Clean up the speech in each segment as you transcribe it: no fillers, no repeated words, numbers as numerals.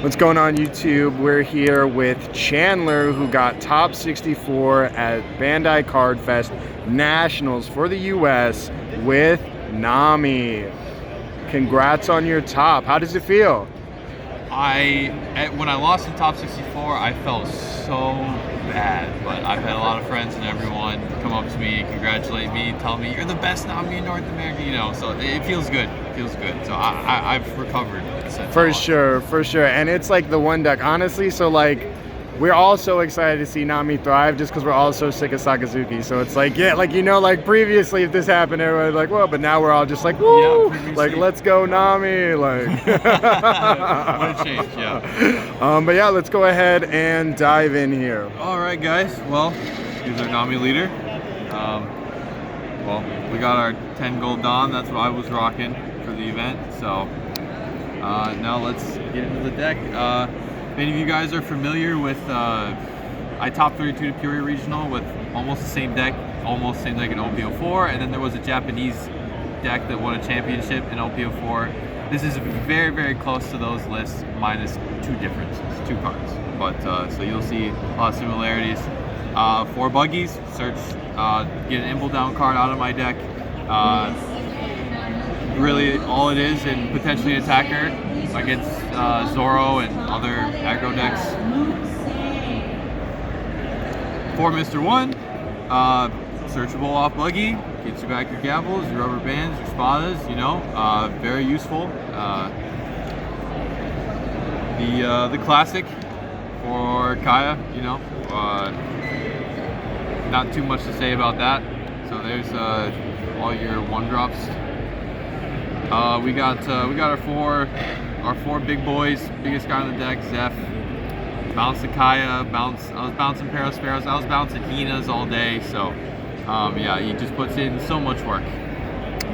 What's going on, YouTube? We're here with Chandler, who got top 64 at Bandai Card Fest Nationals for the US with Nami. Congrats on your top. How does it feel? When I lost in top 64, I felt so bad, but I've had a lot of friends and everyone come up to me, congratulate me, tell me you're the best Nami in North America, you know, so it feels good. It feels good. So I've recovered since. For sure. And it's like the one deck, honestly, so like we're all so excited to see Nami thrive just because we're all so sick of Sakazuki. So it's like, yeah, like, you know, like previously if this happened, everybody's like, well, but now we're all just like, woo, yeah, like, let's go Nami, like. What a change, yeah. But yeah, let's go ahead and dive in here. All right, guys, well, here's our Nami leader. Well, we got our 10 gold Dawn, that's what I was rocking for the event, so now let's get into the deck. Many of you guys are familiar with, I top 32 to Peoria Regional with almost the same deck in OP04, and then there was a Japanese deck that won a championship in OP04. This is very, very close to those lists, minus two differences, two cards. But, so you'll see a lot of similarities. 4 buggies, search, get an Imble Down card out of my deck. Really all it is, and potentially an attacker against Zoro and other aggro decks. 4 Mr. 1, searchable off buggy, gets you back your gavels, your rubber bands, your spadas, you know, very useful. The classic for Kaya, you know, not too much to say about that. So there's all your 1-drops. We got our four big boys, biggest guy on the deck, Zeph. Bounce the Kaya, I was bouncing Parasparrows, I was bouncing Hinas all day, so yeah, he just puts in so much work.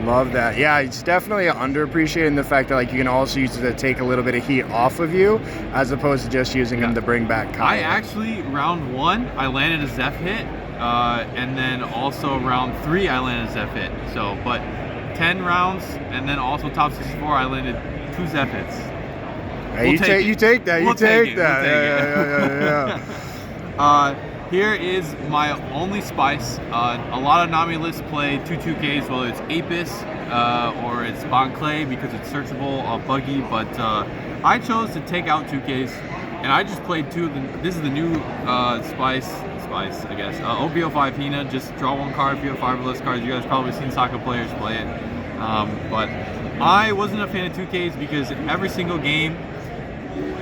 Love that. Yeah, it's definitely underappreciating the fact that like you can also use it to take a little bit of heat off of you, as opposed to just using him to bring back Kaya. I actually, round 1, I landed a Zeph hit, and then also round 3, I landed a Zeph hit. So, but 10 rounds, and then also top 64, I landed 2 Zeph hits. Hey, you take that. Yeah. Here is my only spice. A lot of Nami lists play 2/2Ks, whether it's Apis or it's Bon Clay because it's searchable buggy, but I chose to take out 2Ks, and I just played 2 of them. This is the new spice, I guess. OP05 Hina, just draw 1 card, PO5 list cards. You guys probably seen soccer players play it. But I wasn't a fan of 2Ks because every single game,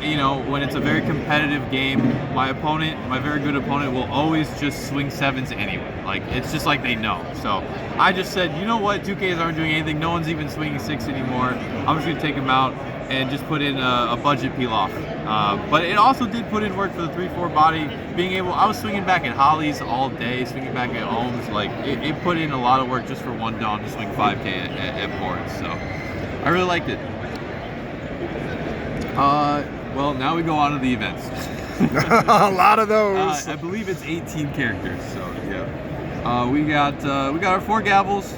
you know, when it's a very competitive game, my very good opponent will always just swing 7s anyway. Like, it's just like they know. So I just said, you know what, 2Ks aren't doing anything. No one's even swinging 6 anymore. I'm just gonna take them out and just put in a budget peel off. But it also did put in work for the 3/4 body. I was swinging back at Hollies all day, swinging back at Ohms. Like, it put in a lot of work just for 1 Dawn to swing 5K at boards. So I really liked it. Well, now we go on to the events. A lot of those. I believe it's 18 characters, so yeah. We got our 4 gavels.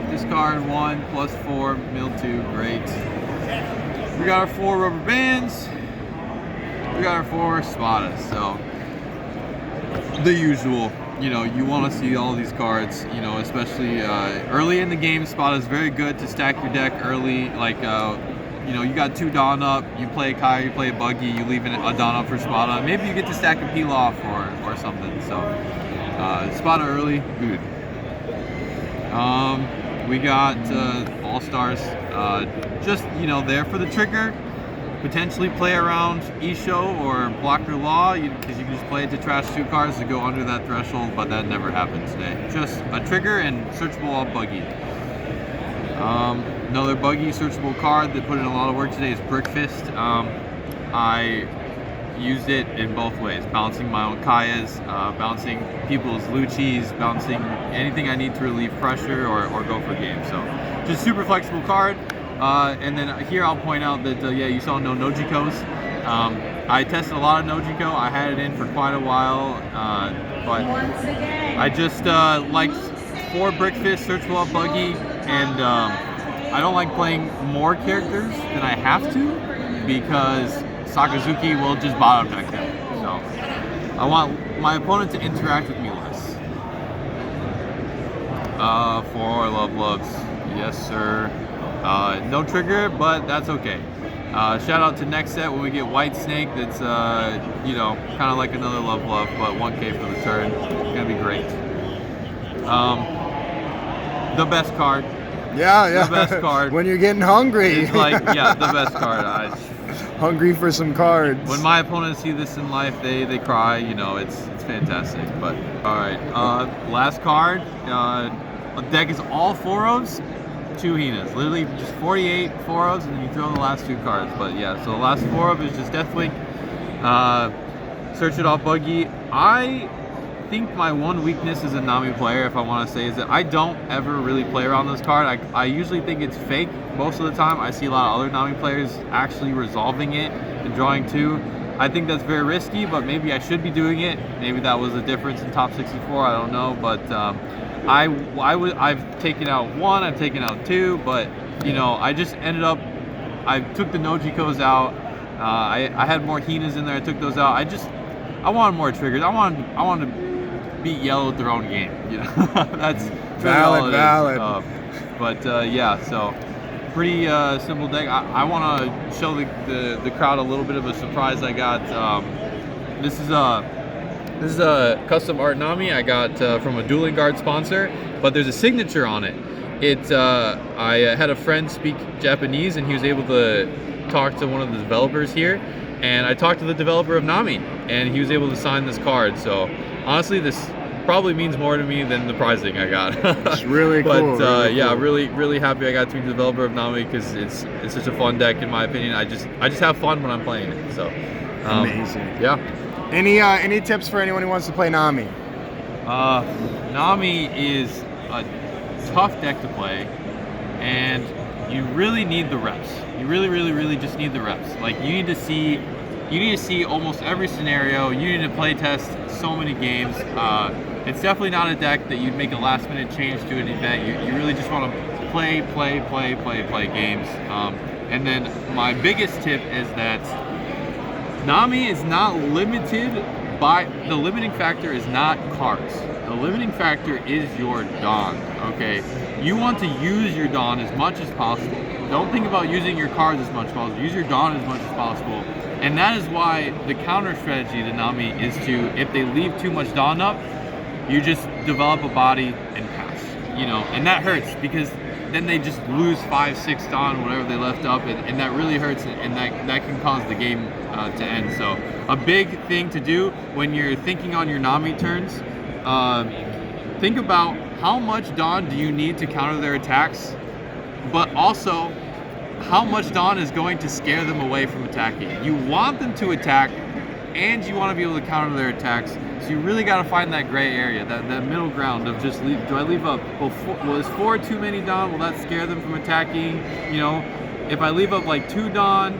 Discard 1, +4, mill 2, great. We got our 4 rubber bands. We got our 4 spadas, so the usual. You know, you want to see all these cards, you know, especially early in the game. Spada is very good to stack your deck early, like you know, you got 2 Dawn up, you play Kaya, you play a buggy, you leave a Dawn up for Spada. Maybe you get to stack a peel off or something. So Spada early, good. We got All-Stars, just, you know, there for the trigger. Potentially play around Isho or Blocker Law, because you can just play it to trash 2 cards to go under that threshold, but that never happened today. Just a trigger and searchable off buggy. Another buggy searchable card that put in a lot of work today is Brick Fist. I used it in both ways, bouncing my own Kayas, bouncing people's Luchis, bouncing anything I need to relieve pressure or go for game. So just super flexible card. And then here I'll point out that, yeah, you saw no Nojikos. I tested a lot of Nojiko. I had it in for quite a while, but I just liked 4 Brick Fist, searchable off buggy, and I don't like playing more characters than I have to, because Sakazuki will just bottom deck them. So I want my opponent to interact with me less. 4 loves. Yes, sir. No trigger, but that's okay. Shout out to next set when we get White Snake. That's you know, kind of like another love, but 1K for the turn. It's gonna be great. The best card. Yeah. The best card. When you're getting hungry. It's like, yeah, the best card. Hungry for some cards. When my opponents see this in life, they cry. You know, it's fantastic. But all right, last card. The deck is all 4-ofs, 2 Hinas. Literally just 48 4-ofs, and then you throw in the last 2 cards. But yeah, so the last 4-of is just Deathwing. Search it off buggy. I think my one weakness as a Nami player, if I want to say, is that I don't ever really play around this card. I usually think it's fake most of the time. I see a lot of other Nami players actually resolving it and drawing 2. I think that's very risky, but maybe I should be doing it. Maybe that was the difference in top 64. I don't know, but I've taken out 1, I've taken out 2, but you know, I just ended up, I took the Nojikos out. I had more Hinas in there. I took those out. I wanted more triggers. I wanted to beat yellow at their own game. You know, that's valid. But yeah, so pretty simple deck. I want to show the crowd a little bit of a surprise I got. This is a custom art Nami I got from a Dueling Guard sponsor, but there's a signature on it. I had a friend speak Japanese, and he was able to talk to one of the developers here, and I talked to the developer of Nami, and he was able to sign this card. So honestly, this probably means more to me than the prizing I got. It's really cool. But yeah, really happy I got to be the developer of Nami, because it's such a fun deck in my opinion. I just have fun when I'm playing it. So amazing. Yeah. Any tips for anyone who wants to play Nami? Nami is a tough deck to play, and you really need the reps. You really just need the reps. Like, you need to see almost every scenario. You need to play test so many games. It's definitely not a deck that you'd make a last minute change to an event. You really just want to play games. And then my biggest tip is that Nami is not limited by, the limiting factor is not cards. The limiting factor is your Dawn, okay? You want to use your Dawn as much as possible. Don't think about using your cards as much as possible. Use your Dawn as much as possible. And that is why the counter strategy to Nami is to, if they leave too much Dawn up, you just develop a body and pass, you know? And that hurts, because then they just lose 5, 6 Dawn, whatever they left up, and that really hurts, and that can cause the game to end. So a big thing to do when you're thinking on your Nami turns, think about how much Dawn do you need to counter their attacks, but also how much Dawn is going to scare them away from attacking. You want them to attack, and you want to be able to counter their attacks. So you really got to find that gray area, that middle ground of just do I leave up? Well, is 4 too many Dawn? Will that scare them from attacking? You know, if I leave up like 2 Dawn,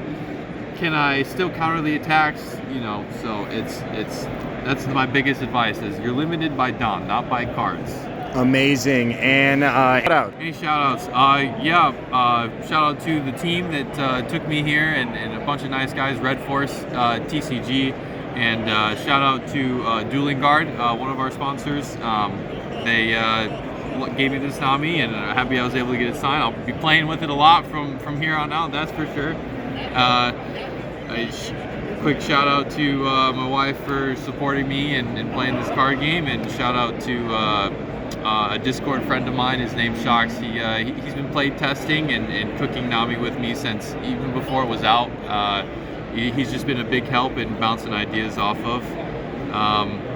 can I still counter the attacks? You know, so that's my biggest advice, is you're limited by Dawn, not by cards. Amazing. And shout out. Any shout outs? Shout out to the team that took me here, and a bunch of nice guys, Red Force, TCG, and shout out to Dueling Guard, one of our sponsors. They gave me this Nami, and I'm happy I was able to get it signed. I'll be playing with it a lot from here on out, that's for sure. Quick shout out to my wife for supporting me and playing this card game, and shout out to a Discord friend of mine. His name's Shocks. He's been play testing and cooking Nami with me since even before it was out. He's just been a big help in bouncing ideas off of.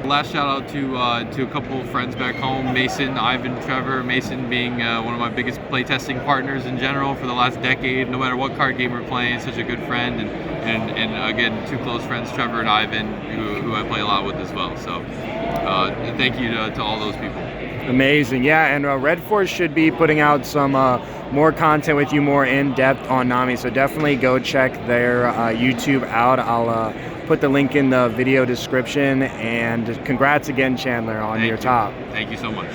Last shout out to a couple of friends back home, Mason, Ivan, Trevor. Mason being one of my biggest playtesting partners in general for the last decade. No matter what card game we're playing, such a good friend, and again, 2 close friends, Trevor and Ivan, who I play a lot with as well. So thank you to all those people. Amazing. Yeah, and Red Force should be putting out some more content with you, more in depth on Nami, so definitely go check their YouTube out. I'll put the link in the video description, and congrats again, Chandler, on your top. Thank you so much.